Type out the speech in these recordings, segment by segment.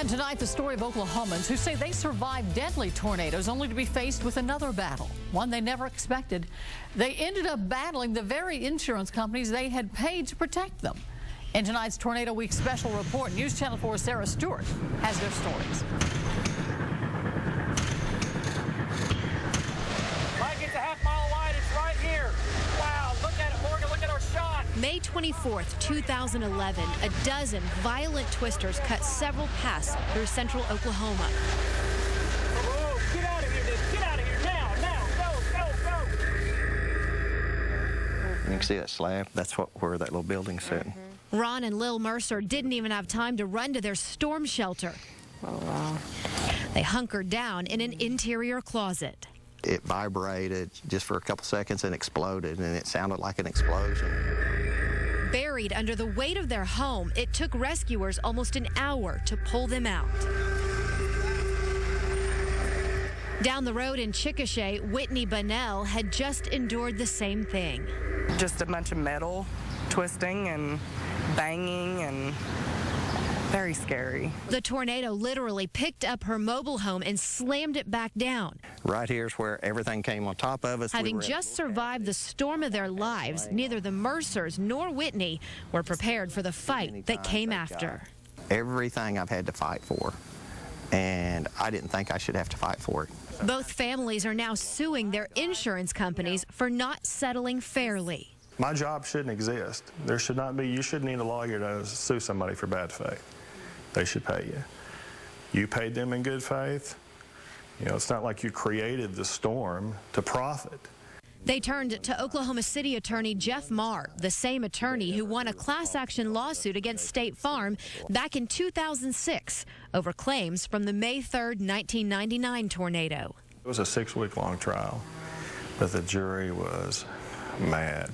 And tonight, the story of Oklahomans who say they survived deadly tornadoes only to be faced with another battle, one they never expected. They ended up battling the very insurance companies they had paid to protect them. In tonight's Tornado Week special report, News Channel 4's Sarah Stewart has their stories. Like it's a half-mile wide, it's right here. Wow, look at it, Morgan, look at our shot. May 24th, 2011, a dozen violent twisters cut several paths through central Oklahoma. Whoa, get out of here, dude. Get out of here now, go. You can see that slab. That's where that little building's sitting. Ron and Lil Mercer didn't even have time to run to their storm shelter. Oh, wow. They hunkered down in an interior closet. It vibrated just for a couple seconds and exploded, and it sounded like an explosion. Buried under the weight of their home, it took rescuers almost an hour to pull them out. Down the road in Chickasha, Whitney Bunnell had just endured the same thing. Just a bunch of metal twisting and banging and very scary. The tornado literally picked up her mobile home and slammed it back down. Right here's where everything came on top of us. Having just survived the storm of their lives, neither the Mercers nor Whitney were prepared for the fight that came after. Everything I've had to fight for, and I didn't think I should have to fight for it. Both families are now suing their insurance companies for not settling fairly. My job shouldn't exist. There should not be, you shouldn't need a lawyer to sue somebody for bad faith. They should pay you. You paid them in good faith. You know, it's not like you created the storm to profit. They turned to Oklahoma City Attorney Jeff Marr, the same attorney who won a class action lawsuit against State Farm back in 2006 over claims from the May 3rd, 1999 tornado. It was a 6-week-long trial, but the jury was mad.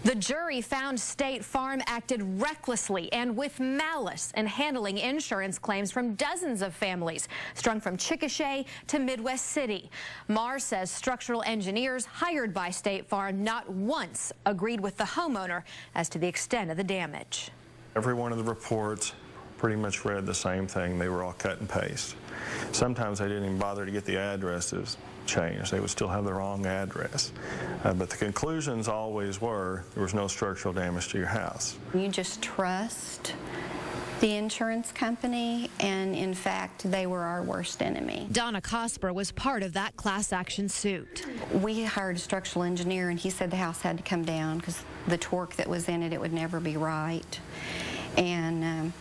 The jury found State Farm acted recklessly and with malice in handling insurance claims from dozens of families strung from Chickasha to Midwest City. Marr says structural engineers hired by State Farm not once agreed with the homeowner as to the extent of the damage. Every one of the reports pretty much read the same thing. They were all cut and paste. Sometimes they didn't even bother to get the addresses changed. They would still have the wrong address. But the conclusions always were there was no structural damage to your house. You just trust the insurance company, and in fact, they were our worst enemy. Donna Cosper was part of that class action suit. We hired a structural engineer, and he said the house had to come down because the torque that was in it, it would never be right. And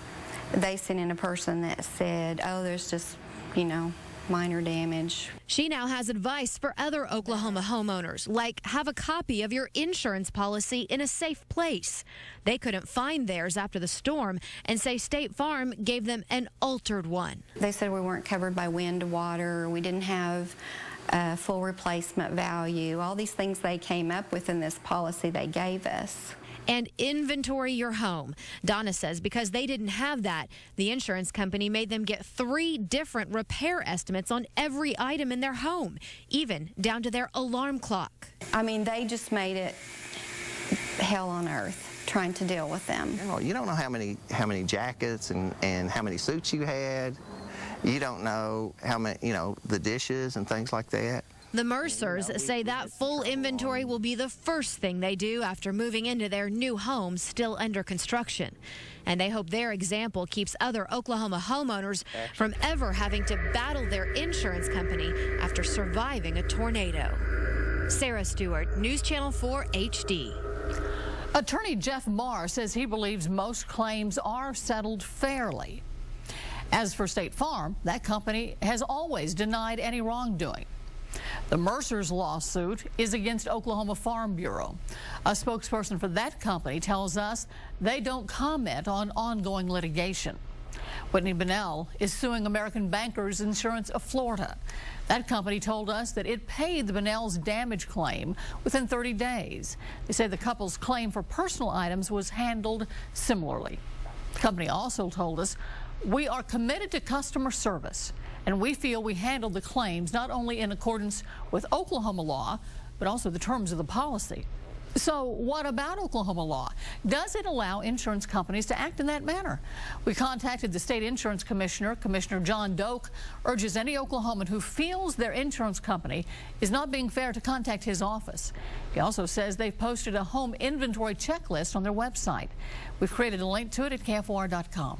they sent in a person that said, oh, there's just, you know, minor damage. She now has advice for other Oklahoma homeowners, like have a copy of your insurance policy in a safe place. They couldn't find theirs after the storm and say State Farm gave them an altered one. They said we weren't covered by wind, water, we didn't have full replacement value. All these things they came up with in this policy they gave us. And inventory your home. Donna says because they didn't have that, the insurance company made them get 3 different repair estimates on every item in their home, even down to their alarm clock. I mean, they just made it hell on earth trying to deal with them. You don't know how many jackets and how many suits you had. You don't know how many, you know, the dishes and things like that. The Mercers say that full inventory will be the first thing they do after moving into their new home still under construction. And they hope their example keeps other Oklahoma homeowners from ever having to battle their insurance company after surviving a tornado. Sarah Stewart, News Channel 4 HD. Attorney Jeff Marr says he believes most claims are settled fairly. As for State Farm, that company has always denied any wrongdoing. The Mercers' lawsuit is against Oklahoma Farm Bureau. A spokesperson for that company tells us they don't comment on ongoing litigation. Whitney Bunnell is suing American Bankers Insurance of Florida. That company told us that it paid the Bunnells' damage claim within 30 days. They say the couple's claim for personal items was handled similarly. The company also told us, we are committed to customer service, and we feel we handled the claims not only in accordance with Oklahoma law, but also the terms of the policy. So what about Oklahoma law? Does it allow insurance companies to act in that manner? We contacted the state insurance commissioner. Commissioner John Doak urges any Oklahoman who feels their insurance company is not being fair to contact his office. He also says they've posted a home inventory checklist on their website. We've created a link to it at KFOR.com.